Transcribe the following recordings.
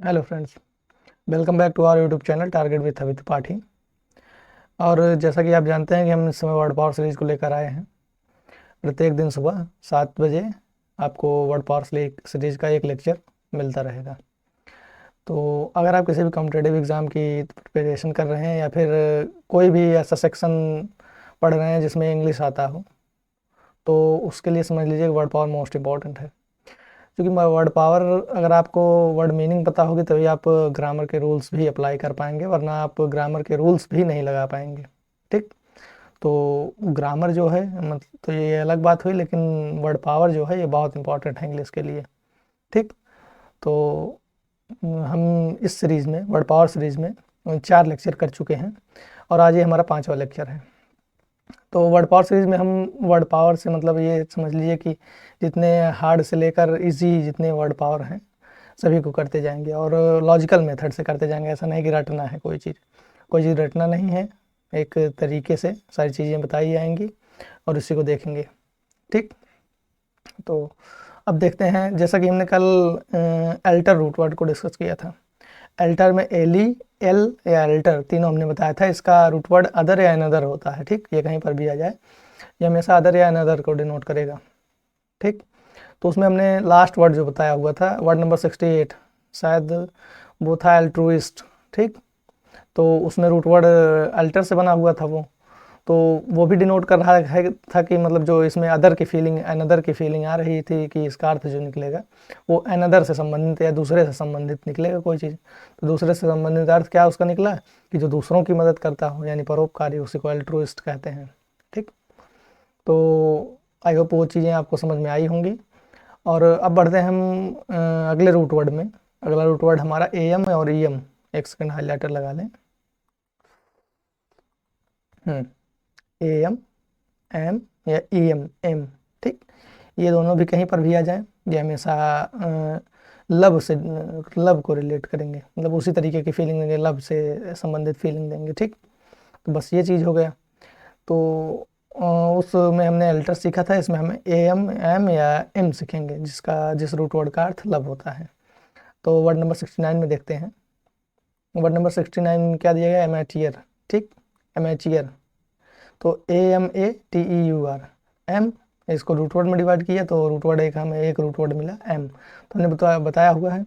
Hello friends, welcome back to our YouTube channel target with Amit Pathi. और जैसा कि आप जानते हैं कि हम इस समय वर्ड पावर सीरीज को लेकर आए हैं। प्रत्येक दिन सुबह 7 बजे आपको वर्ड पावर सीरीज का एक लेक्चर मिलता रहेगा। तो अगर आप किसी भी कॉम्पिटेटिव एग्ज़ाम की प्रिपरेशन कर रहे हैं या फिर कोई भी ऐसा सेक्शन पढ़ रहे हैं जिसमें इंग्लिश आता हो, तो उसके लिए समझ लीजिए वर्ड पावर मोस्ट इम्पॉर्टेंट है। क्योंकि वर्ड पावर, अगर आपको वर्ड मीनिंग पता होगी तभी आप ग्रामर के रूल्स भी अप्लाई कर पाएंगे, वरना आप ग्रामर के रूल्स भी नहीं लगा पाएंगे। ठीक। तो ग्रामर जो है मतलब तो ये अलग बात हुई, लेकिन वर्ड पावर जो है ये बहुत इंपॉर्टेंट है इंग्लिश के लिए। ठीक। तो हम इस सीरीज़ में, वर्ड पावर सीरीज़ में 4 लेक्चर कर चुके हैं और आज ये हमारा 5वां लेक्चर है। तो वर्ड पावर सीरीज में हम वर्ड पावर से मतलब ये समझ लीजिए कि जितने हार्ड से लेकर इजी जितने वर्ड पावर हैं सभी को करते जाएंगे और लॉजिकल मेथड से करते जाएंगे। ऐसा नहीं कि रटना है कोई चीज़ रटना नहीं है। एक तरीके से सारी चीज़ें बताई जाएंगी और उसी को देखेंगे। ठीक। तो अब देखते हैं, जैसा कि हमने कल एल्टर रूट वर्ड को डिस्कस किया था। एल्टर में एली, एल या एल्टर तीनों हमने बताया था। इसका रूट वर्ड अदर या अनदर होता है। ठीक। ये कहीं पर भी आ जाए, ये हमेशा अदर या अनदर को डिनोट करेगा। ठीक। तो उसमें हमने लास्ट वर्ड जो बताया हुआ था, वर्ड नंबर 68, शायद वो था एल्ट्रुइस्ट। ठीक। तो उसमें रूट वर्ड अल्टर से बना हुआ था तो वो भी डिनोट कर रहा है था कि मतलब जो इसमें अदर की फीलिंग, अनदर की फीलिंग आ रही थी कि इसका अर्थ जो निकलेगा वो अनदर से संबंधित या दूसरे से संबंधित निकलेगा कोई चीज़। तो दूसरे से संबंधित अर्थ क्या उसका निकला कि जो दूसरों की मदद करता हो, यानी परोपकारी, उसी को एल्ट्रुइस्ट कहते हैं। ठीक। तो आई होप वो चीज़ें आपको समझ में आई होंगी। और अब बढ़ते हैं हम अगले रूट वर्ड में। अगला रूट वर्ड हमारा एम और ईएम। एक सेकंड हाईलाइटर लगा लें। एम, एम या ईएम, एम। ठीक। ये दोनों भी कहीं पर भी आ जाए, ये हमेशा लव से, लव को रिलेट करेंगे, मतलब उसी तरीके की फीलिंग देंगे, लव से संबंधित फीलिंग देंगे। ठीक। तो बस ये चीज़ हो गया। तो उसमें हमने अल्टर सीखा था, इसमें हमें ए एम, एम या एम सीखेंगे जिस रूट वर्ड का अर्थ लव होता है। तो वर्ड नंबर 69 में देखते हैं। वर्ड नंबर 69 में क्या दिया गया? एमेचियर। ठीक। एमेचियर। तो AMATEUR, एम। इसको रूट वर्ड में डिवाइड किया तो रूट वर्ड हमें एक रूट वर्ड मिला एम। तो हमने बताया हुआ है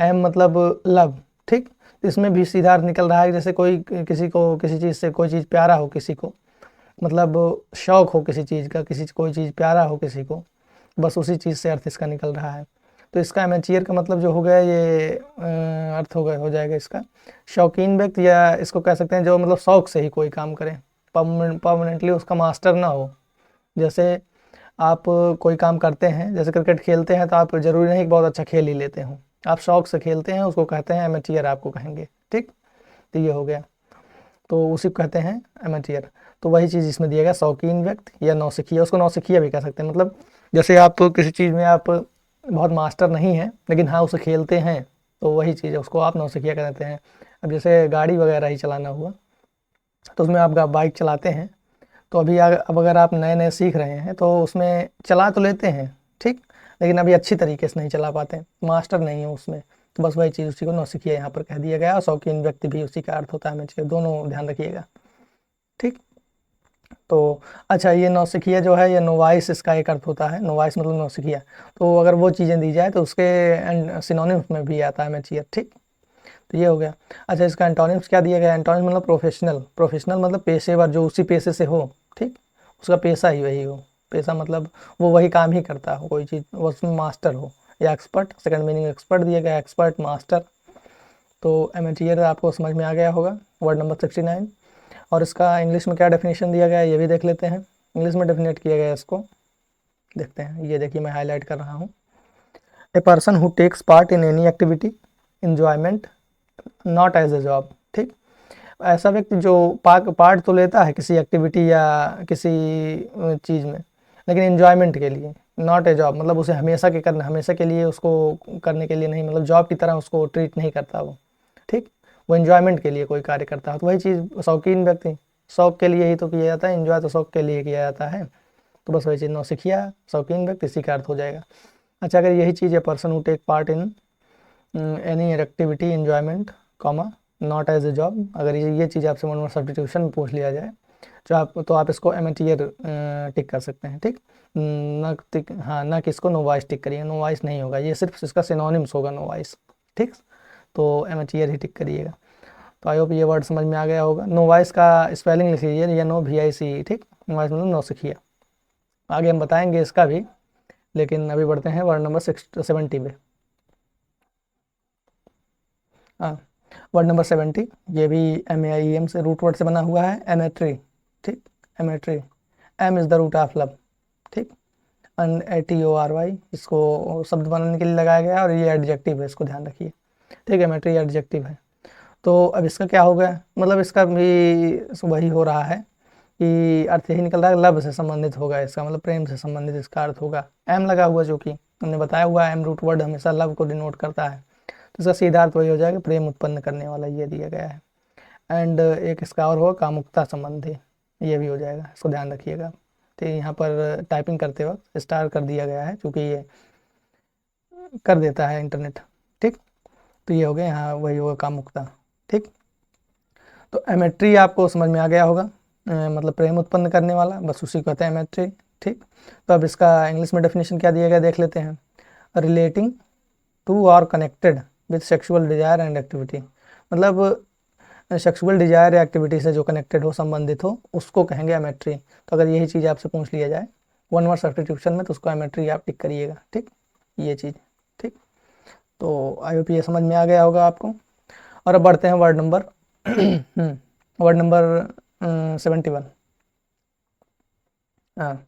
एम मतलब लव। ठीक। इसमें भी सीधा अर्थ निकल रहा है, जैसे कोई किसी को किसी चीज़ से कोई चीज़ प्यारा हो, किसी को मतलब शौक हो किसी चीज़ का, कोई चीज़ प्यारा हो किसी को, बस उसी चीज़ से अर्थ इसका निकल रहा है। तो इसका एमेचियर का मतलब जो हो गया ये अर्थ हो जाएगा इसका शौकीन व्यक्ति, या इसको कह सकते हैं जो मतलब शौक से ही कोई काम करे, परमानेंटली उसका मास्टर ना हो। जैसे आप कोई काम करते हैं, जैसे क्रिकेट खेलते हैं, तो आप जरूरी नहीं कि बहुत अच्छा खेल ही लेते हो, आप शौक से खेलते हैं, उसको कहते हैं एमेचियर, आपको कहेंगे। ठीक। तो ये हो गया, तो उसी को कहते हैं एमेचियर। तो वही चीज़ इसमें दिया गया, शौकीन व्यक्ति या नौसिखिया, उसको नौसिखिया भी कह सकते हैं। मतलब जैसे आप किसी चीज़ में आप बहुत मास्टर नहीं हैं लेकिन हाँ उसे खेलते हैं, तो वही चीज़ है, उसको आप नौसिखिया कहते हैं। अब जैसे गाड़ी वगैरह ही चलाना हुआ, तो उसमें आप बाइक चलाते हैं, तो अब अगर आप नए नए सीख रहे हैं तो उसमें चला तो लेते हैं। ठीक। लेकिन अभी अच्छी तरीके से नहीं चला पाते, मास्टर नहीं है उसमें, तो बस वही चीज़ उसी को नौसिखिया यहाँ पर कह दिया गया। और शौकीन व्यक्ति भी उसी का अर्थ होता है, हमें दोनों ध्यान रखिएगा। ठीक। तो अच्छा, ये नौसिखिया जो है, ये नोवाइस इसका एक अर्थ होता है, नोवाइस मतलब नौसिखिया। तो अगर वो चीज़ें दी जाए तो उसके सिनोनिम्स में भी आता है मैचियर। ठीक। तो ये हो गया। अच्छा, इसका एंटोनिम्स क्या दिया गया? एंटोनिम्स मतलब प्रोफेशनल। प्रोफेशनल मतलब पेशेवर, जो उसी पेशे से हो। ठीक। उसका पेशा ही वही हो, पेशा मतलब वो वही काम ही करता हो, कोई चीज़ वो उसमें मास्टर हो। या एक्सपर्ट, सेकंड मीनिंग एक्सपर्ट दिया गया, एक्सपर्ट, मास्टर। तो एमेचियर आपको समझ में आ गया होगा, वर्ड नंबर 69। और इसका इंग्लिश में क्या डेफिनेशन दिया गया है ये भी देख लेते हैं। इंग्लिश में डेफिनेट किया गया है इसको, देखते हैं। ये देखिए, मैं हाईलाइट कर रहा हूँ। A person who takes part in any activity, enjoyment, not as a job. ठीक। ऐसा व्यक्ति जो पार्ट तो लेता है किसी एक्टिविटी या किसी चीज़ में, लेकिन एंजॉयमेंट के लिए, नॉट ए जॉब मतलब उसे हमेशा के लिए उसको करने के लिए नहीं, मतलब जॉब की तरह उसको ट्रीट नहीं करता वो। ठीक। वो एंजॉयमेंट के लिए कोई कार्य करता है, तो वही चीज़ शौकीन व्यक्ति, शौक के लिए ही तो किया जाता है, एंजॉय तो शौक के लिए किया जाता है। तो बस वही चीज़ नौसिखिया, शौकीन व्यक्ति, इसी का अर्थ हो जाएगा। अच्छा, अगर यही चीज़ है person who take part in any activity enjoyment comma not as a job. अगर ये चीज़ आपसे वन वर्ड सब्स्टिट्यूशन में पूछ लिया जाए तो आप इसको एमेटियर टिक कर सकते हैं। ठीक, ना टिक, हाँ, ना कि इसको नो वॉइस टिक करिए, नो वॉइस नहीं होगा, ये सिर्फ इसका सिनोनिम्स होगा नो वॉइस। ठीक, तो एमेटियर ही टिक करिएगा। तो आई होप ये वर्ड समझ में आ गया होगा। नो वॉइस का स्पेलिंग लिख लीजिए, या नो VIC। ठीक, नो वॉइस मतलब नो सीखिए, आगे हम बताएंगे इसका भी, लेकिन अभी बढ़ते हैं वर्ड नंबर 70 पे। हाँ, वर्ड नंबर 70, ये भी MAIEM से रूट वर्ड से बना हुआ है, एमेट्री। ठीक, amatory, am is the root of love. ठीक, ATORY इसको शब्द बनाने के लिए लगाया गया है, और ये एडजेक्टिव है, इसको ध्यान रखिए। ठीक है, एमेट्री एडजेक्टिव है। तो अब इसका क्या हो गया, मतलब इसका भी वही हो रहा है कि अर्थ यही निकल रहा है, लव से संबंधित होगा इसका, मतलब प्रेम से संबंधित इसका अर्थ होगा। एम लगा हुआ, जो कि हमने बताया हुआ है, एम रूट वर्ड हमेशा लव को डिनोट करता है, तो इसका सीधा अर्थ वही हो जाएगा, प्रेम उत्पन्न करने वाला, ये दिया गया है। एंड एक इसका और होगा कामुकता संबंधी, ये भी हो जाएगा, इसको ध्यान रखिएगा। तो यहाँ पर टाइपिंग करते वक्त स्टार कर दिया गया है, क्योंकि ये कर देता है इंटरनेट। ठीक, तो ये हो गया, यहाँ वही होगा कामुकता। ठीक, तो एमेट्री आपको समझ में आ गया होगा, मतलब प्रेम उत्पन्न करने वाला, बस उसी को कहते हैं एमेट्री। ठीक, तो अब इसका इंग्लिश में डेफिनेशन क्या दिया गया देख लेते हैं। रिलेटिंग टू और connected with sexual desire and activity, मतलब सेक्सुअल डिजायर या एक्टिविटी से जो कनेक्टेड हो, संबंधित हो, उसको कहेंगे एमेट्री। तो अगर यही चीज़ आपसे पूछ लिया जाए वन वर्ड सब्स्टिट्यूशन में, तो उसको एमेट्री आप टिक करिएगा। ठीक, ये चीज़। ठीक, तो आई होप ये समझ में आ गया होगा आपको। और अब बढ़ते हैं वर्ड नंबर वर्ड नंबर 71। हाँ,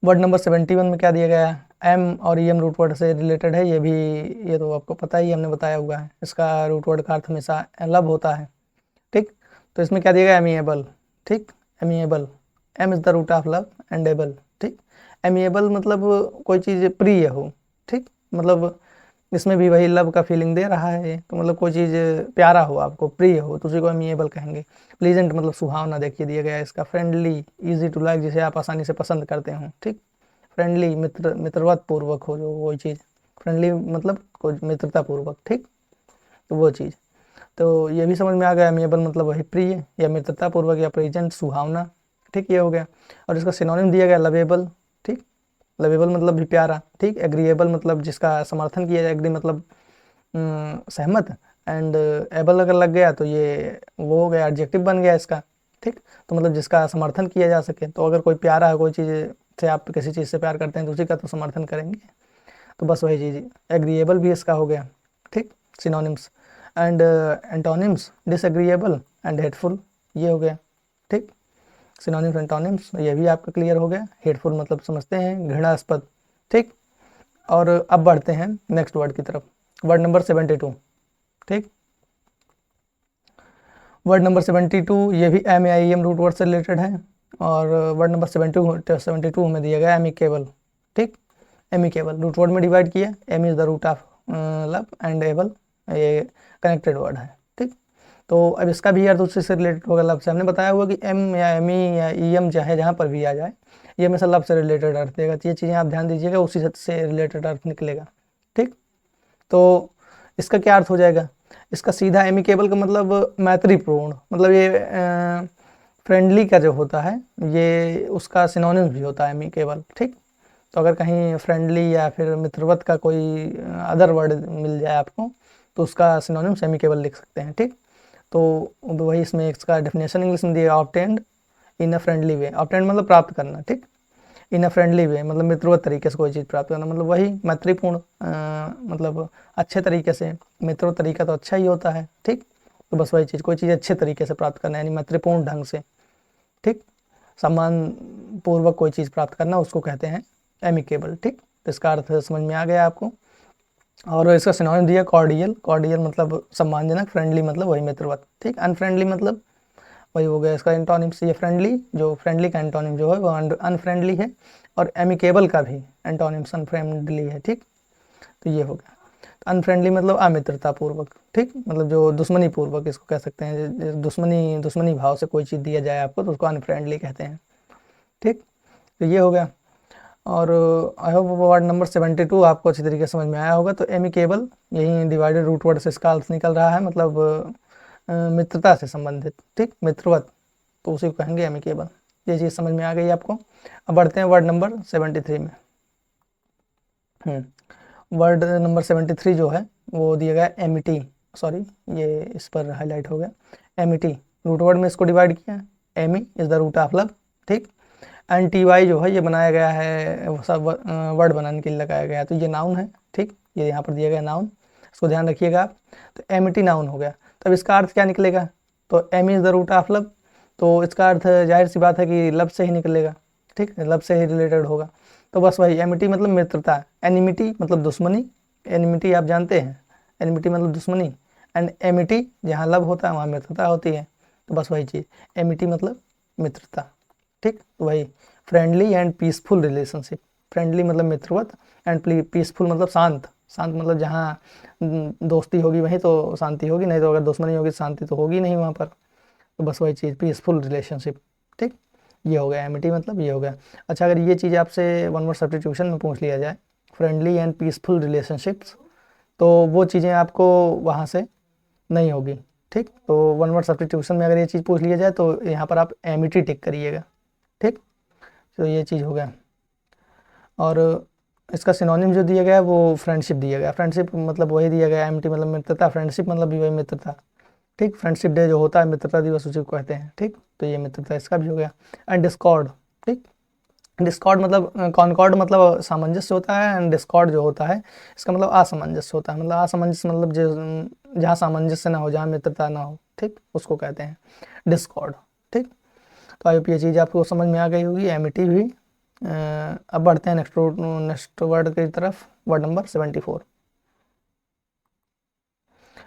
वर्ड नंबर 71 में क्या दिया गया है, एम और EM रूट वर्ड से रिलेटेड है, ये तो आपको पता ही, हमने बताया हुआ है, इसका रूट वर्ड का अर्थ हमेशा लव होता है। ठीक, तो इसमें क्या दिया गया, एमिएबल। ठीक, amiable, am is the root of love and able. ठीक, एमिएबल मतलब कोई चीज़ प्रिय हो। ठीक, मतलब इसमें भी वही लव का फीलिंग दे रहा है, तो मतलब कोई चीज़ प्यारा हो, आपको प्रिय हो, तो उसी को एमिएबल कहेंगे। प्लीजेंट मतलब सुहावना, देखिए दिया गया है इसका। फ्रेंडली, इजी टू लाइक, जिसे आप आसानी से पसंद करते हो। ठीक, फ्रेंडली मित्रवत पूर्वक हो, जो वही चीज़, फ्रेंडली मतलब कोई मित्रता पूर्वक। ठीक, तो वो चीज़, तो ये भी समझ में आ गया, एमिएबल मतलब वही प्रिय या मित्रता पूर्वक या प्रेजेंट, सुहावना। ठीक, ये हो गया। और इसका सिनोनिम दिया गया लवेबल। ठीक, लवेबल मतलब भी प्यारा। ठीक, एग्रीएबल मतलब जिसका समर्थन किया जाए, एग्री मतलब सहमत, एंड एबल अगर लग गया तो ये वो हो गया, एडजेक्टिव बन गया इसका। ठीक, तो मतलब जिसका समर्थन किया जा सके, तो अगर कोई प्यारा है, कोई चीज़ से आप किसी चीज़ से प्यार करते हैं, तो उसी का तो समर्थन करेंगे, तो बस वही चीज़, एग्रीएबल भी इसका हो गया। ठीक, synonyms. And antonyms, disagreeable and hateful, ये हो गया। ठीक, सिनोनिम्स एंटोनिम्स, ये भी आपका क्लियर हो गया। हेटफुल मतलब समझते हैं, घृणास्पद। ठीक, और अब बढ़ते हैं नेक्स्ट वर्ड की तरफ, वर्ड नंबर 72। ठीक, वर्ड नंबर 72, ये भी MAIEM रूट वर्ड से रिलेटेड है, और वर्ड नंबर 72 में दिया गया एमिकेबल। ठीक, एमिकेबल रूट वर्ड में डिवाइड किया, am is the root of love and able, ये कनेक्टेड वर्ड है। ठीक, तो अब इसका भी अर्थ उसी से रिलेटेड होगा, लव से। हमने बताया हुआ कि एम या एमी या EM चाहे जहाँ पर भी आ जाए, ये हमेशा लव से रिलेटेड अर्थ देगा, तो ये चीज़ें आप ध्यान दीजिएगा, उसी से रिलेटेड अर्थ निकलेगा। ठीक, तो इसका क्या अर्थ हो जाएगा, इसका सीधा एमिकेबल का मतलब मैत्रीपूर्ण, मतलब ये फ्रेंडली का जो होता है, ये उसका सिनोनिम्स भी होता है एमिकेबल। ठीक, तो अगर कहीं फ्रेंडली या फिर मित्रवत का कोई अदर वर्ड मिल जाए आपको, तो उसका सिनोनिम्स एमिकेबल लिख सकते हैं। ठीक, तो वही इसमें इसका डेफिनेशन इंग्लिश में दिया, obtained in a friendly way. Obtained मतलब प्राप्त करना। ठीक, इन अ फ्रेंडली वे मतलब मित्रवत तरीके से कोई चीज़ प्राप्त करना, मतलब वही मैत्रीपूर्ण, मतलब अच्छे तरीके से। मित्रवत तरीका तो अच्छा ही होता है। ठीक, तो बस वही चीज़, कोई चीज़ अच्छे तरीके से प्राप्त करना, यानी मैत्रीपूर्ण ढंग से। ठीक, सम्मान पूर्वक कोई चीज़ प्राप्त करना, उसको कहते हैं एमिकेबल। ठीक, तो इसका अर्थ समझ में आ गया आपको। और इसका सिनोनिम दिया कॉर्डियल। कॉर्डियल मतलब सम्मानजनक, फ्रेंडली मतलब वही मित्रवत। ठीक, अनफ्रेंडली मतलब वही हो गया इसका एंटोनिम्स, ये फ्रेंडली, जो फ्रेंडली का एंटोनिम जो है वो अनफ्रेंडली है, और एमिकेबल का भी एंटोनिम्स अनफ्रेंडली है। ठीक, तो ये हो गया। अनफ्रेंडली मतलब अमित्रता पूर्वक। ठीक, मतलब जो दुश्मनी पूर्वक इसको कह सकते हैं, दुश्मनी भाव से कोई चीज़ दिया जाए आपको, तो उसको अनफ्रेंडली कहते हैं। ठीक, तो ये हो गया। और आई होप वर्ड नंबर 72 आपको अच्छी तरीके से समझ में आया होगा। तो एमिकेबल यही डिवाइडेड रूट वर्ड से इसका अर्थ निकल रहा है, मतलब मित्रता से संबंधित, ठीक, मित्रवत, तो उसी को कहेंगे एमिकेबल। ये चीज़ समझ में आ गई आपको। अब बढ़ते हैं वर्ड नंबर 73 में। वर्ड नंबर 73 जो है वो दिया गया एमिटी, सॉरी ये इस पर हाईलाइट हो गया, एमिटी रूट वर्ड में इसको डिवाइड किया। Ami is the root of love, ठीक। एंड टी वाई जो है ये बनाया गया है, सब वर्ड बनाने के लिए लगाया गया है, तो ये नाउन है, ठीक, ये यहाँ पर दिया गया नाउन, इसको ध्यान रखिएगा आप। तो एमिटी नाउन हो गया, तब इसका अर्थ क्या निकलेगा? तो ami is the root of love, तो इसका अर्थ जाहिर सी बात है कि लव से ही निकलेगा, ठीक, लव से ही रिलेटेड होगा। तो बस वही, एमिटी मतलब मित्रता, एनिमिटी मतलब दुश्मनी, एनिमिटी आप जानते हैं, एनिमिटी मतलब दुश्मनी, एंड एमिटी जहाँ लव होता है वहाँ मित्रता होती है, तो बस वही चीज़, एमिटी मतलब मित्रता, ठीक। तो वही friendly and peaceful relationship, friendly मतलब मित्रवत, एंड पीसफुल मतलब शांत, शांत मतलब जहाँ दोस्ती होगी वहीं तो शांति होगी, नहीं तो अगर दुश्मनी होगी शांति तो होगी नहीं वहाँ पर, तो बस वही चीज़, पीसफुल रिलेशनशिप, ठीक, ये हो गया एमिटी मतलब, ये हो गया। अच्छा, अगर ये चीज़ आपसे वन वर्ड सब्स्टिट्यूशन में पूछ लिया जाए, फ्रेंडली एंड पीसफुल रिलेशनशिप्स, तो वो चीज़ें आपको वहाँ से नहीं होगी, ठीक। तो वन वर्ड सब्स्टिट्यूशन में अगर ये चीज़ पूछ लिया जाए तो यहाँ पर आप एमिटी टिक करिएगा, ठीक। तो ये चीज़ हो गया। और इसका सिनोनिम जो दिया गया है वो फ्रेंडशिप दिया गया, फ्रेंडशिप मतलब वही दिया गया, एमिटी मतलब मित्रता, फ्रेंडशिप मतलब भी वही मित्रता, ठीक। फ्रेंडशिप डे जो होता है मित्रता दिवस उसी को कहते हैं, ठीक। तो ये मित्रता इसका भी हो गया। एंड डिस्कॉर्ड, ठीक, डिस्कॉर्ड मतलब कॉन्कॉर्ड मतलब सामंजस्य होता है, एंड डिस्कॉर्ड जो होता है इसका मतलब असमंजस्य होता है, मतलब असमंजस्य मतलब जहाँ सामंजस्य ना हो, जहाँ मित्रता ना हो, ठीक, उसको कहते हैं डिस्कॉर्ड, ठीक। तो आई होप ये चीज़ आपको समझ में आ गई होगी, एमिटी भी। अब बढ़ते हैं नेक्स्ट वर्ड की तरफ, वर्ड नंबर 74।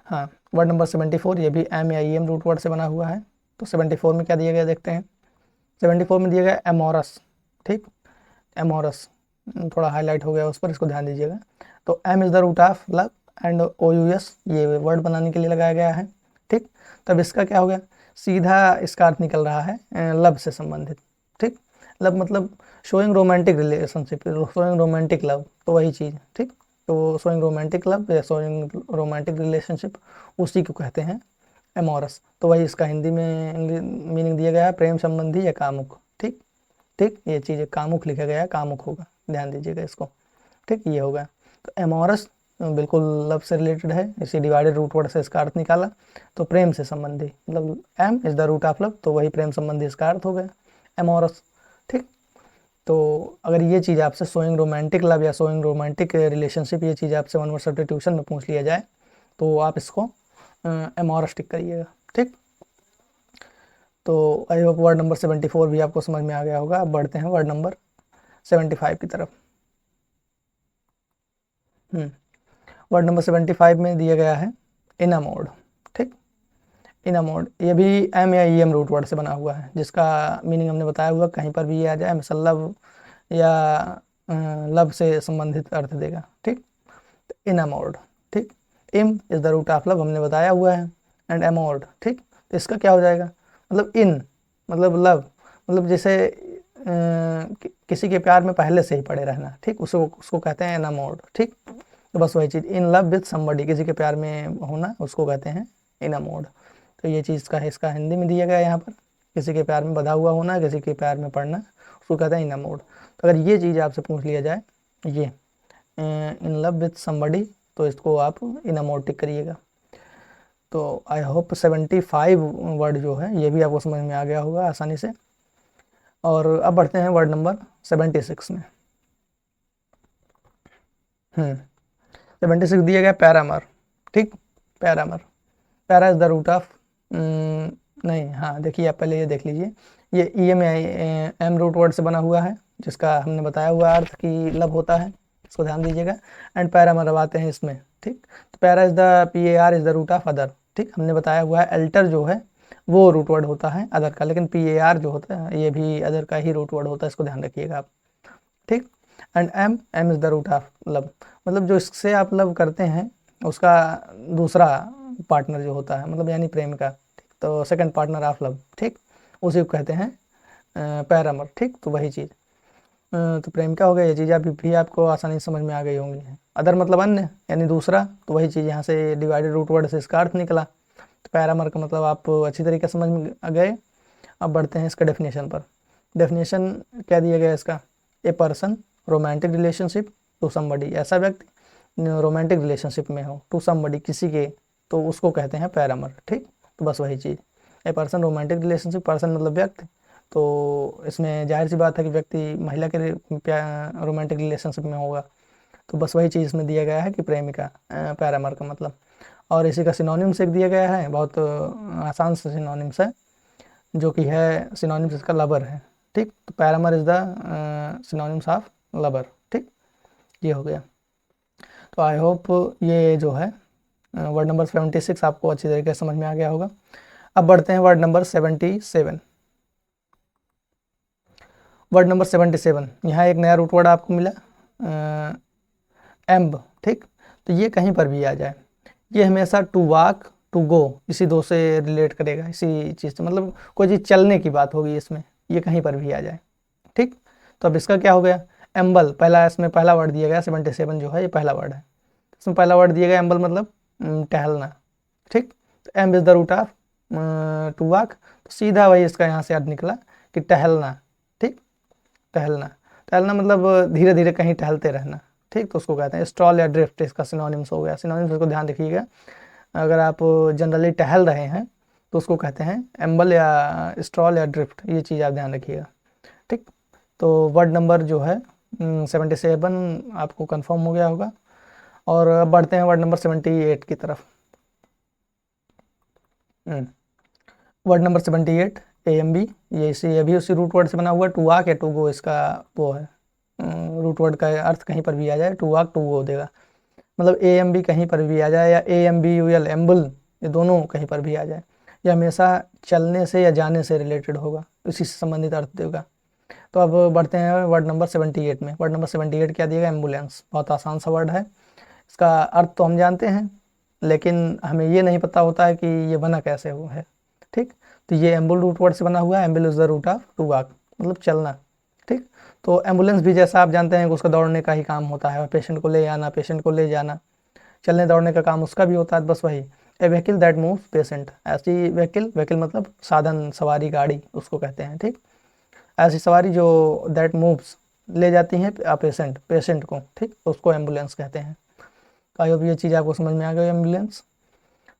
हाँ, वर्ड नंबर 74 ये भी एम या ई एम रूट वर्ड से बना हुआ है। तो 74 में क्या दिया गया देखते हैं। 74 में दिया गया एमोरस, ठीक, एमोरस थोड़ा हाईलाइट हो गया उस पर, इसको ध्यान दीजिएगा। तो am is the root of love, and O U S ये वर्ड बनाने के लिए लगाया गया है, ठीक। तब इसका क्या हो गया, सीधा इसका अर्थ निकल रहा है लव से संबंधित, ठीक। लव मतलब showing romantic relationship, showing romantic love, तो वही चीज़, ठीक। तो शोइंग रोमांटिक लव या शोइंग रोमांटिक रिलेशनशिप उसी को कहते हैं एमोरस। तो वही इसका हिंदी में मीनिंग दिया गया है, प्रेम संबंधी या कामुक, ठीक, ठीक, ये चीज़ कामुक लिखा गया है, कामुक होगा, ध्यान दीजिएगा इसको, ठीक, ये होगा। तो एमोरस बिल्कुल लव से रिलेटेड है, इसी डिवाइडेड रूट वर्ड से इसका अर्थ निकाला, तो प्रेम से संबंधी, मतलब am is the root of love, तो वही प्रेम संबंधी इसका अर्थ हो गया एमोरस, ठीक। तो अगर ये चीज़ आपसे शोइंग रोमांटिक लव या शोइंग रोमांटिक रिलेशनशिप, ये चीज़ आपसे वन वर्ड सब्स्टिट्यूशन में पूछ लिया जाए तो आप इसको एमोरस टिक करिएगा, ठीक। तो आई होप वर्ड नंबर 74 भी आपको समझ में आ गया होगा। अब बढ़ते हैं वर्ड नंबर 75 की तरफ। वर्ड नंबर 75 में दिया गया है इनामोड, ठीक, इनामोड ये भी एम या ई एम रूट वर्ड से बना हुआ है, जिसका मीनिंग हमने बताया हुआ, कहीं पर भी ये आ जाए मिसल लव या लव से संबंधित अर्थ देगा, ठीक। इनामोड, ठीक, am is the root of love हमने बताया हुआ है, एंड एमोर्ड, ठीक। तो इसका क्या हो जाएगा, मतलब इन मतलब लव, मतलब जैसे किसी के प्यार में पहले से ही पड़े रहना, ठीक, उसको उसको कहते हैं एनामोर्ड, ठीक। तो बस वही चीज़, इन लव विथ समबडी, किसी के प्यार में होना, उसको कहते हैं इनामोर्ड। तो ये चीज़ का इसका हिंदी में दिया गया है यहाँ पर, किसी के प्यार में बधा हुआ होना, किसी के प्यार में पड़ना, उसको कहते हैं इनामोर्ड। तो अगर ये चीज़ आपसे पूछ लिया जाए, ये इन लव विथ समबडी, तो इसको आप इनामोर्ड टिक करिएगा। तो आई होप 75 वर्ड जो है ये भी आपको समझ में आ गया होगा आसानी से। और अब बढ़ते हैं वर्ड नंबर 76 में। 76 दिया गया पैरामर, ठीक, paramour, para is the root of, नहीं, हाँ देखिए आप पहले ये देख लीजिए, ये E M M root word से बना हुआ है, जिसका हमने बताया हुआ अर्थ की लव होता है, इसको ध्यान दीजिएगा। एंड पैरामर अब आते हैं इसमें, ठीक। तो para is the P A R is the root of other, ठीक, हमने बताया हुआ है एल्टर जो है वो रूट वर्ड होता है अदर का, लेकिन पी ए आर जो होता है ये भी अदर का ही रूट वर्ड होता है, इसको ध्यान रखिएगा आप, ठीक। And M M is the root of love, मतलब जो इससे आप लव करते हैं उसका दूसरा पार्टनर जो होता है, मतलब यानी प्रेम का, ठीक, तो सेकंड पार्टनर ऑफ लव, ठीक, उसी को कहते हैं पैरामर, ठीक। तो वही चीज़, तो प्रेमिका हो गया। ये चीज़ भी आपको आसानी से समझ में आ गई होंगी। अदर मतलब अन्य यानी दूसरा, तो वही चीज़ यहाँ से डिवाइडेड रूट वर्ड से इसका अर्थ निकला। तो पैरामर का मतलब आप अच्छी तरीके से समझ में आ गए। अब बढ़ते हैं इसका डेफिनेशन पर। डेफिनेशन क्या दिया गया इसका, a person romantic relationship to somebody, ऐसा व्यक्ति रोमांटिक रिलेशनशिप में हो टू समबडी किसी के, तो उसको कहते हैं पैरामर। ठीक, तो बस वही चीज़, a person romantic relationship, person मतलब व्यक्ति, तो इसमें जाहिर सी बात है कि व्यक्ति महिला के रोमांटिक रिलेशनशिप में होगा। तो बस वही चीज़ इसमें दिया गया है कि प्रेमिका, पैरामर का मतलब। और इसी का सिनोनिम्स एक दिया गया है, बहुत आसान से सिनोनिम्स है, जो कि है सिनोनिम्स इसका लवर है। ठीक, तो paramour is the synonyms of lover. ठीक, ये हो गया। तो आई होप ये जो है वर्ड नंबर 76 आपको अच्छी तरीके से समझ में आ गया होगा। अब बढ़ते हैं वर्ड नंबर 77। वर्ड नंबर 77, यहाँ एक नया रूट वर्ड आपको मिला, एम्ब। ठीक, तो ये कहीं पर भी आ जाए, ये हमेशा टू वॉक टू गो इसी दो से रिलेट करेगा, इसी चीज़ से, मतलब कोई चीज़ चलने की बात होगी इसमें, ये कहीं पर भी आ जाए। ठीक, तो अब इसका क्या हो गया, एम्बल, पहला इसमें पहला वर्ड दिया गया 77 जो है ये पहला वर्ड है। इसमें पहला वर्ड दिया गया एम्बल मतलब टहलना। ठीक, तो amb is the root of to walk, तो सीधा वही इसका यहाँ से अर्थ निकला कि टहलना। ठीक, टहलना, टहलना मतलब धीरे धीरे कहीं टहलते रहना। ठीक, तो उसको कहते हैं स्ट्रॉल या ड्रिफ्ट, इसका सिनोनिम्स हो गया। सिनोनिम्स को ध्यान रखिएगा, अगर आप जनरली टहल रहे हैं तो उसको कहते हैं एम्बल या स्ट्रॉल या ड्रिफ्ट, ये चीज़ आप ध्यान रखिएगा। ठीक, तो वर्ड नंबर जो है 77 आपको कंफर्म हो गया होगा। और अब बढ़ते हैं वर्ड नंबर 78 की तरफ। वर्ड नंबर 78 AMB, ये भी उसी रूट वर्ड से बना हुआ है। टू वॉक या टू गो इसका वो है, रूट वर्ड का अर्थ कहीं पर भी आ जाए टू वॉक टू गो देगा, मतलब AMB कहीं पर भी आ जाए या AMBUL एम्बल, ये दोनों कहीं पर भी आ जाए, ये हमेशा चलने से या जाने से रिलेटेड होगा, इसी से संबंधित अर्थ देगा। तो अब बढ़ते हैं वर्ड नंबर 78 में। वर्ड नंबर 78 क्या दिएगा, एम्बुलेंस। बहुत आसान सा वर्ड है, इसका अर्थ तो हम जानते हैं, लेकिन हमें ये नहीं पता होता है कि ये बना कैसे हुआ है। ठीक, तो ये एम्बुल रूट वर्ड से बना हुआ है। Ambul is the root of to walk, मतलब चलना। ठीक, तो एम्बुलेंस भी जैसा आप जानते हैं कि उसका दौड़ने का ही काम होता है, पेशेंट को ले आना, पेशेंट को ले जाना, चलने दौड़ने का काम उसका भी होता है। बस वही, ए व्हीकल दैट मूव्स पेशेंट, ऐसी व्हीकल, व्हीकल मतलब साधन, सवारी, गाड़ी उसको कहते हैं। ठीक, ऐसी सवारी जो दैट मूव्स ले जाती हैं पेशेंट, पेशेंट को। ठीक, तो उसको एम्बुलेंस कहते हैं। आई होप ये चीज़ आपको समझ में आ गई, एम्बुलेंस।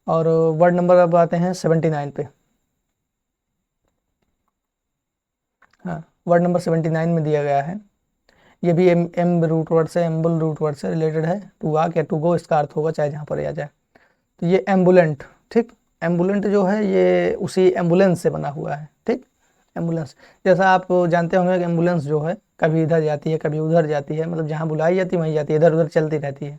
और वर्ड नंबर अब आते हैं 79 पे। हाँ, वर्ड नंबर 79 में दिया गया है, ये भी एम रूट वर्ड से, एम्बुल रूट वर्ड से रिलेटेड है। टू वॉक या टू गो इसका अर्थ होगा चाहे जहाँ पर आ जाए। तो ये एम्बुलेंट, ठीक, एम्बुलेंट जो है ये उसी एम्बुलेंस से बना हुआ है। ठीक, एम्बुलेंस, जैसा आप जानते होंगे कि एम्बुलेंस जो है कभी इधर जाती है कभी उधर जाती है, मतलब जहाँ बुलाई जाती है वहीं जाती है, इधर उधर चलती रहती है।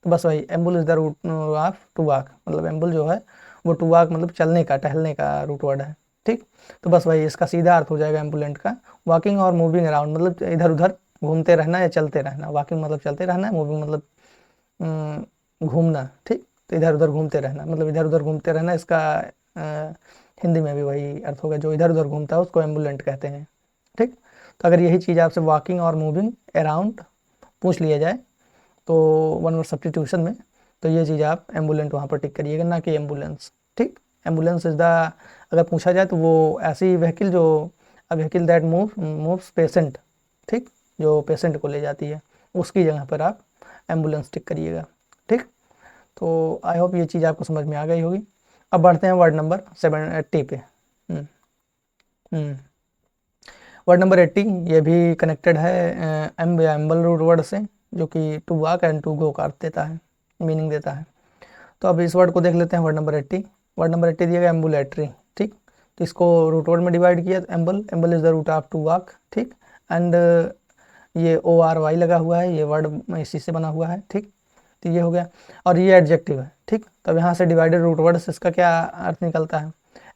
तो बस वही, ambul is the root of to walk, मतलब एम्बुल जो है वो टू वॉक मतलब चलने का, टहलने का रूट वर्ड है। ठीक, तो बस वही इसका सीधा अर्थ हो जाएगा एम्बुलेंट का, वॉकिंग और मूविंग अराउंड, मतलब इधर उधर घूमते रहना या चलते रहना। वॉकिंग मतलब चलते रहना, मूविंग मतलब घूमना। ठीक, तो इधर उधर घूमते रहना, मतलब इधर उधर घूमते रहना, इसका हिंदी में भी वही अर्थ होगा, जो इधर उधर घूमता है उसको एम्बुलेंट कहते हैं। ठीक, तो अगर यही चीज़ आपसे वॉकिंग और मूविंग अराउंड पूछ लिया जाए तो वन वर्ड सब्स्टिट्यूशन में, तो ये चीज़ आप एम्बुलेंट वहाँ पर टिक करिएगा, ना कि एम्बुलेंस। ठीक, एम्बुलेंस इज द, अगर पूछा जाए तो वो ऐसी व्हीकल जो, a vehicle that moves patient, ठीक, जो पेशेंट को ले जाती है, उसकी जगह पर आप एम्बुलेंस टिक करिएगा। ठीक, तो आई होप ये चीज़ आपको समझ में आ गई होगी। अब बढ़ते हैं वर्ड नंबर 80 पे। वर्ड नंबर 80 ये भी कनेक्टेड है एम्ब या एम्बल रूट वर्ड से, जो कि to walk and to go का अर्थ देता है, मीनिंग देता है। तो अब इस वर्ड को देख लेते हैं, वर्ड नंबर 80। वर्ड नंबर 80 दिया गया एम्बुलेटरी। ठीक, तो इसको रूट वर्ड में डिवाइड किया, तो amble, amble is the root of to walk. ठीक, एंड ये ORY लगा हुआ है, ये वर्ड इसी से बना हुआ है। ठीक, तो ये हो गया, और ये एडजेक्टिव है। ठीक, तब यहाँ से डिवाइडेड रूट वर्ड से इसका क्या अर्थ निकलता है,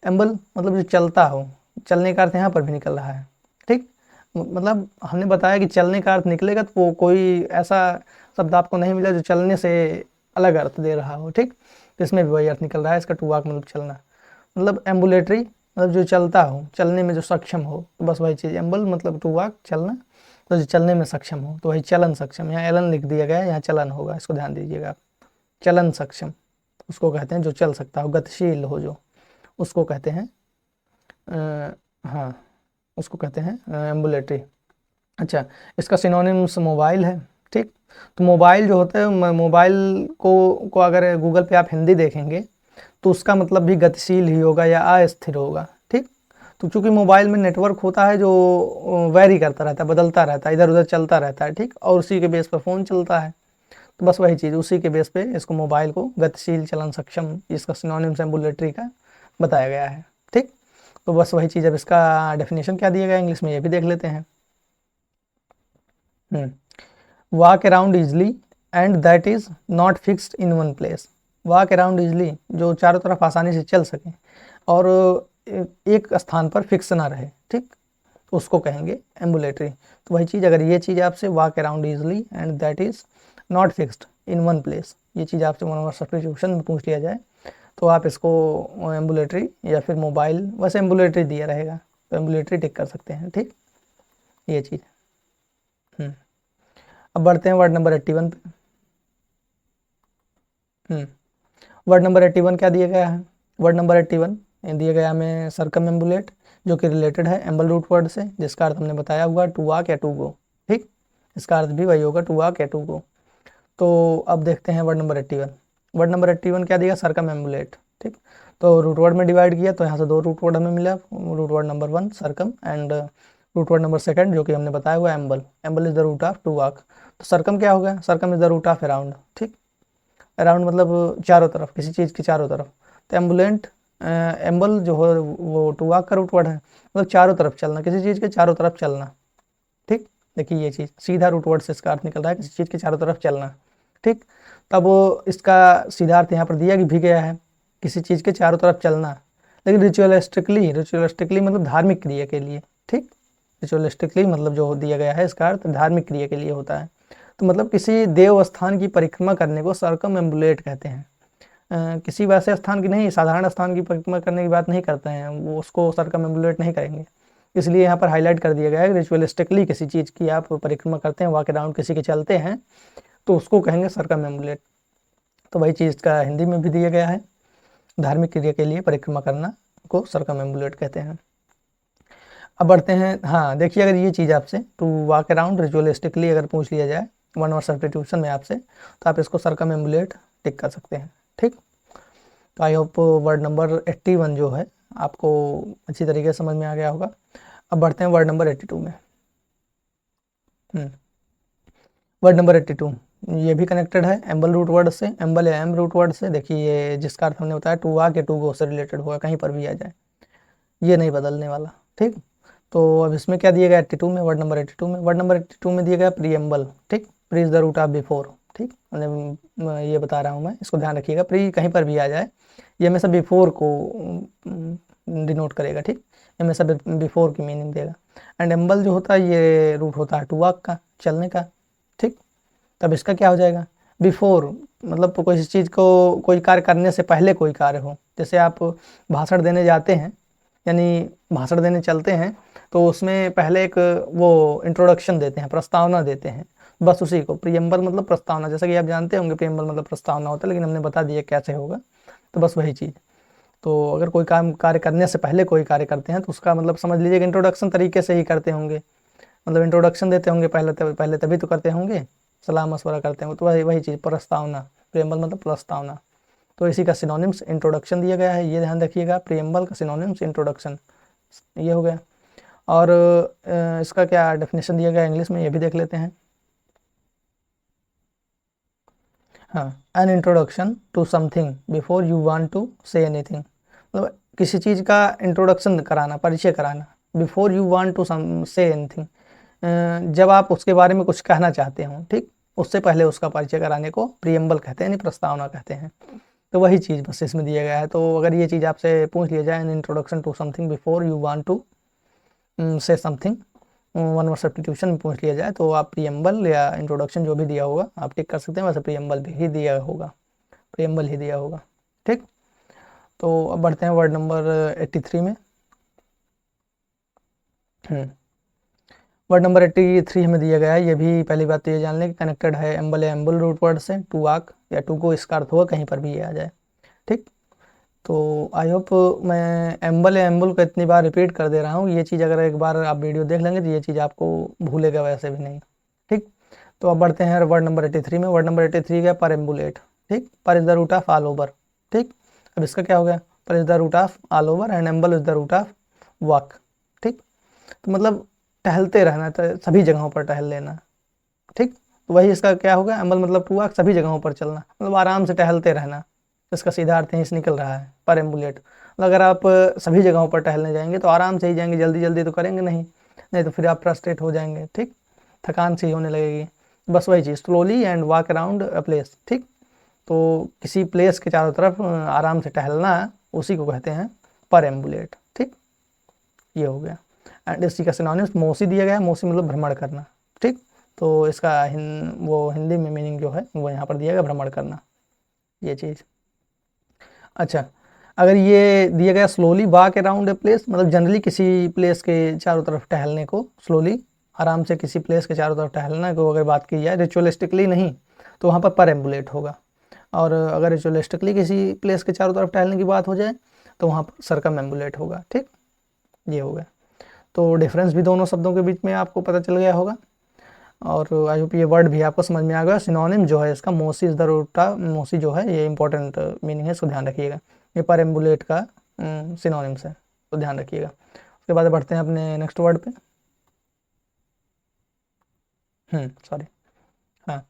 एम्बल मतलब जो चलता हो, चलने का अर्थ यहाँ पर भी निकल रहा है। ठीक, मतलब हमने बताया कि चलने का अर्थ निकलेगा तो वो कोई ऐसा शब्द आपको नहीं मिला जो चलने से अलग अर्थ दे रहा हो। ठीक, तो इसमें भी वही अर्थ निकल रहा है इसका, टू वॉक मतलब चलना, मतलब एम्बुलेटरी मतलब जो चलता हो, चलने में जो सक्षम हो, तो बस वही चीज़, एम्बल मतलब टू वॉक चलना, तो जो चलने में सक्षम हो, तो वही चलन सक्षम, यहाँ एलन लिख दिया गया है, यहाँ चलन होगा, इसको ध्यान दीजिएगा आप। चलन सक्षम उसको कहते हैं जो चल सकता हो, गतिशील हो जो, उसको कहते हैं हाँ, उसको कहते हैं एम्बुलेटरी। अच्छा, इसका सिनोनिम्स मोबाइल है, ठीक। तो मोबाइल जो होता है, मोबाइल को अगर गूगल पे आप हिंदी देखेंगे तो उसका मतलब भी गतिशील ही होगा या अस्थिर होगा, ठीक। तो चूंकि मोबाइल में नेटवर्क होता है जो वेरी करता रहता है, बदलता रहता है, इधर उधर चलता रहता है, ठीक, और उसी के बेस पर फ़ोन चलता है। तो बस वही चीज़, उसी के बेस पे इसको मोबाइल को गतिशील, चलन सक्षम, इसका सिनोनिम्स एम्बुलेटरी का बताया गया है, ठीक। तो बस वही चीज़, अब इसका डेफिनेशन क्या दिया गया इंग्लिश में ये भी देख लेते हैं। Walk around easily and that is not fixed in one place. Walk around easily, जो चारों तरफ आसानी से चल सके और एक स्थान पर फिक्स ना रहे, ठीक, उसको कहेंगे एम्बुलेटरी। तो वही चीज़, अगर ये चीज़ आपसे walk around easily and that is not fixed in one place, ये चीज़ आपसे वन वर्ड सब्स्टिट्यूशन में पूछ लिया जाए तो आप इसको एम्बुलेटरी या फिर मोबाइल, वैसे एम्बुलेटरी दिया रहेगा तो एम्बुलेटरी टिक कर सकते हैं, ठीक, ये चीज़। अब बढ़ते हैं वर्ड नंबर 81 पे। वर्ड नंबर 81 क्या दिया गया है? वर्ड नंबर 81 दिया गया हमें सरकम एम्बुलेट, जो कि रिलेटेड है एम्बल रूट वर्ड से, जिसका अर्थ हमने बताया हुआ टू वॉक या टू गो, ठीक, इसका अर्थ भी वही होगा, टू वॉक या टू गो। तो अब देखते हैं वर्ड नंबर 81। वर्ड नंबर 81 क्या दिया? सरकम एम्बुलेट, ठीक। तो रूट वर्ड में डिवाइड किया तो यहाँ से दो रूट वर्ड हमें मिला, root word number 1 circum and root word number 2 जो कि हमने बताया हुआ amble. Amble is the root of to walk. तो सरकम क्या हो गया? Circum is the root of around, ठीक। अराउंड मतलब चारों तरफ, किसी चीज़ की चारों तरफ। तो एम्बुलेंट, एम्बल जो है वो टू वॉक का रूट वर्ड है, मतलब चारों तरफ चलना, किसी चीज़ के चारों तरफ चलना, ठीक। देखिए ये चीज़ सीधा रूट वर्ड से इसका अर्थ निकल रहा है, किसी चीज़ के चारों तरफ चलना, ठीक। तब इसका सीधा अर्थ यहाँ पर दिया भी गया है, किसी चीज़ के चारों तरफ चलना, लेकिन रिचुअलिस्टिकली मतलब धार्मिक क्रिया के लिए, ठीक। रिचुअलिस्टिकली मतलब जो दिया गया है इसका अर्थ धार्मिक क्रिया के लिए होता है। तो मतलब किसी देव स्थान की परिक्रमा करने को सरकम एम्बुलेट कहते हैं। किसी वैसे स्थान की नहीं, साधारण स्थान की परिक्रमा करने की बात नहीं करते हैं, वो उसको सरकम एम्बुलेट नहीं करेंगे। इसलिए यहाँ पर हाईलाइट कर दिया गया है, रिचुअलिस्टिकली किसी चीज़ की आप परिक्रमा करते हैं, वॉक अराउंड किसी के चलते हैं, तो उसको कहेंगे सरकम एम्बुलेट। तो वही चीज़ का हिंदी में भी दिया गया है, धार्मिक क्रिया के लिए परिक्रमा करना को सरकम एम्बुलेट कहते हैं। अब बढ़ते हैं, हाँ देखिए, अगर ये चीज़ आपसे टू वॉक अराउंड रिचुअलिस्टिकली अगर पूछ लिया जाए वन वर्ड सब्स्टिट्यूशन में आपसे, तो आप इसको सरकम एम्बुलेट टिक कर सकते हैं, ठीक। तो आई होप वर्ड नंबर 81 जो है आपको अच्छी तरीके से समझ में आ गया होगा। अब बढ़ते हैं वर्ड नंबर 82 में। वर्ड नंबर 82 ये भी कनेक्टेड है एम्बल रूट वर्ड से, एम्बल या एम रूट वर्ड से। देखिए ये जिसका अर्थ हमने बताया टू वॉक या टू गो से रिलेटेड होगा, कहीं पर भी आ जाए, ये नहीं बदलने वाला, ठीक। तो अब इसमें क्या दिया गया 82 में, वर्ड नंबर 82 में? वर्ड नंबर 82 में दिया गया प्रीएम्बल, ठीक। Pre is the root of before, ठीक। मैं ये बता रहा हूँ मैं, इसको ध्यान रखिएगा, प्री कहीं पर भी आ जाए ये हमेशा बिफोर को डिनोट करेगा, ठीक, हमेशा बिफोर की मीनिंग देगा। एंड एम्बल जो होता है ये रूट होता है टू वॉक का, चलने का, ठीक। तब इसका क्या हो जाएगा? बिफोर मतलब कोई चीज़ को, कोई कार्य करने से पहले कोई कार्य हो, जैसे आप भाषण देने जाते हैं, यानी भाषण देने चलते हैं, तो उसमें पहले एक वो इंट्रोडक्शन देते हैं, प्रस्तावना देते हैं, बस उसी को प्रीएम्बल मतलब प्रस्तावना। जैसा कि आप जानते होंगे प्रीएम्बल मतलब प्रस्तावना होता है, लेकिन हमने बता दिया कैसे होगा, तो बस वही चीज़। तो अगर कोई काम कार्य करने से पहले कोई कार्य करते हैं तो उसका मतलब समझ लीजिए कि इंट्रोडक्शन तरीके से ही करते होंगे, मतलब इंट्रोडक्शन देते होंगे पहले तभी तो करते होंगे, सलाह मशवरा करते होंगे, तो वही वही चीज़ प्रस्तावना, प्रीएम्बल मतलब प्रस्तावना। तो इसी का सिनोनिम्स इंट्रोडक्शन दिया गया है, ये ध्यान रखिएगा, प्रीएम्बल का सिनोनिम्स इंट्रोडक्शन, ये हो गया। और इसका क्या डेफिनेशन दिया गया इंग्लिश में, ये भी देख लेते हैं। हाँ, an introduction to something before you want to say anything, मतलब किसी चीज़ का इंट्रोडक्शन कराना, परिचय कराना, before you want to say anything, जब आप उसके बारे में कुछ कहना चाहते हो, ठीक, उससे पहले उसका परिचय कराने को प्रीएम्बल कहते हैं, यानी प्रस्तावना कहते हैं। तो वही चीज़ बस इसमें दिया गया है। तो अगर ये चीज़ आपसे पूछ लिया जाए, an introduction to something before you want to say something, one word substitution में पूछ लिया जाए, तो आप प्रीएम्बल या इंट्रोडक्शन जो भी दिया होगा आप टिक कर सकते हैं, वैसे प्रीएम्बल भी ही दिया होगा, प्रीएम्बल ही दिया होगा, ठीक। तो अब बढ़ते हैं वर्ड नंबर 83 में। वर्ड नंबर 83 हमें दिया गया है। ये भी पहली बात तो ये जान लें कि कनेक्टेड है एम्बल या एम्बल रूट वर्ड से। टू आक या टू को इसका अर्थ होगा कहीं पर भी ये आ जाए, ठीक। तो आई होप मैं एम्बल या एम्बल को इतनी बार रिपीट कर दे रहा हूँ, ये चीज़ अगर एक बार आप वीडियो देख लेंगे तो ये चीज़ आपको भूलेगा वैसे भी नहीं, ठीक। तो अब बढ़ते हैं वर्ड नंबर 83 में। वर्ड नंबर 83 क्या, परएम्बुलेट, ठीक। Per is the root of all over, ठीक। अब इसका क्या हो गया, per is the root of all over and amble is the root of walk, ठीक। तो मतलब टहलते रहना, तो सभी जगहों पर टहल लेना, ठीक। तो वही इसका क्या होगा, एम्बल मतलब टू वॉक, सभी जगहों पर चलना, मतलब आराम से टहलते रहना। इसका सीधा अर्थ यहीं से निकल रहा है, पर एम्बुलेट। अगर आप सभी जगहों पर टहलने जाएंगे तो आराम से ही जाएंगे, जल्दी जल्दी तो करेंगे नहीं, नहीं तो फिर आप फ्रस्ट्रेट हो जाएंगे, ठीक। थकान सी होने लगेगी। बस वही चीज़, slowly and walk around a place, ठीक। तो किसी प्लेस के चारों तरफ आराम से टहलना, उसी को कहते हैं पर एम्बुलेट, ठीक। ये हो गया। एंड इसी का सिनोनिम्स मोसी दिया गया है, मोसी मतलब भ्रमण करना, ठीक। तो इसका वो हिंदी में मीनिंग जो है वो यहाँ पर दिया गया, भ्रमण करना, ये चीज़। अच्छा, अगर ये दिया गया slowly walk around a place, मतलब जनरली किसी प्लेस के चारों तरफ टहलने को, स्लोली आराम से किसी प्लेस के चारों तरफ टहलना को अगर बात की जाए, रिचुअलिस्टिकली नहीं, तो वहाँ पर एम्बुलेट होगा। और अगर रिचुअलिस्टिकली किसी प्लेस के चारों तरफ टहलने की बात हो जाए तो वहाँ पर सरकम एम्बुलेट होगा, ठीक। ये हो गया। तो डिफरेंस भी दोनों शब्दों के बीच में आपको पता चल गया होगा। और आई होप ये वर्ड भी आपको समझ में आ गया। सिनोनिम जो है इसका, मोसी इज द रूट ऑफ, मोसी जो है ये इंपॉर्टेंट मीनिंग है, इसको ध्यान रखिएगा। ये पर एम्बुलेट का सिनोनिम्स है, तो ध्यान रखिएगा। उसके बाद बढ़ते हैं अपने नेक्स्ट वर्ड पे। सॉरी, हाँ।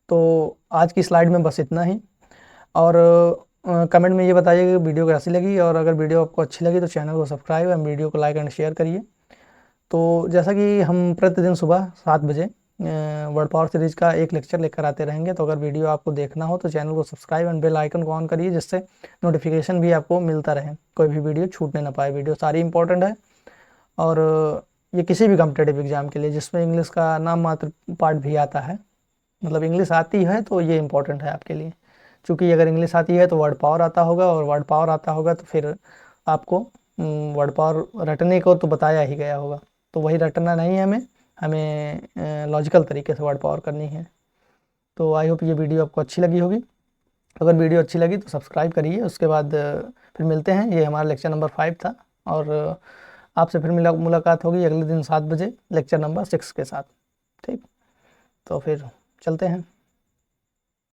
तो आज की स्लाइड में बस इतना ही। और कमेंट में ये बताइए कि वीडियो कैसी लगी, और अगर वीडियो आपको अच्छी लगी तो चैनल को सब्सक्राइब एंड वीडियो को लाइक एंड शेयर करिए। तो जैसा कि हम प्रतिदिन सुबह 7 बजे वर्ड पावर सीरीज का एक लेक्चर लेकर आते रहेंगे, तो अगर वीडियो आपको देखना हो तो चैनल को सब्सक्राइब एंड बेल आइकन को ऑन करिए, जिससे नोटिफिकेशन भी आपको मिलता रहे, कोई भी वीडियो छूटने ना पाए। वीडियो सारी इंपॉर्टेंट है, और ये किसी भी कॉम्पिटेटिव एग्जाम के लिए जिसमें इंग्लिश का नाम मात्र पार्ट भी आता है, मतलब इंग्लिश आती है तो ये इंपॉर्टेंट है आपके लिए। क्योंकि अगर इंग्लिश आती है तो वर्ड पावर आता होगा, और वर्ड पावर आता होगा तो फिर आपको वर्ड पावर रटने को तो बताया ही गया होगा, तो वही रटना नहीं है हमें, हमें लॉजिकल तरीके से वर्ड पावर करनी है। तो आई होप ये वीडियो आपको अच्छी लगी होगी। अगर वीडियो अच्छी लगी तो सब्सक्राइब करिए। उसके बाद फिर मिलते हैं। ये हमारा लेक्चर नंबर 5 था, और आपसे फिर मुलाकात होगी अगले दिन 7 बजे लेक्चर नंबर 6 के साथ, ठीक। तो फिर चलते हैं।